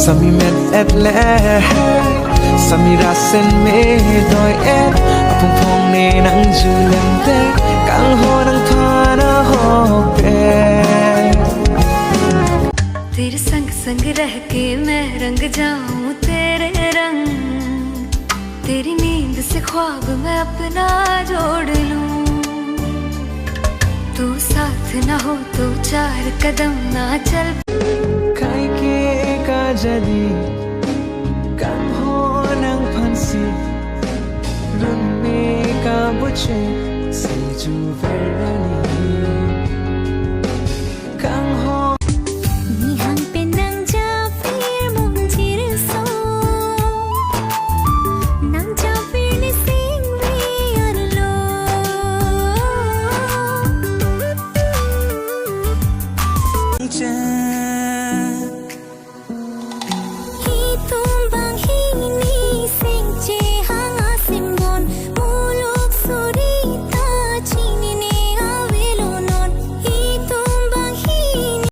Sami met et le Sami rasen me doi et Apung pong ne nang julen te Kang ho nang thana ho pe तेरे संग संग रह के मैं रंग जाऊं तेरे रंग तेरी नींद से ख्वाब मैं अपना जोड़ लूं तू साथ ना हो तो 4 कदम ना चल Kai ke ka jadi Kang ho nang phansi Run me ka buche Si ju verani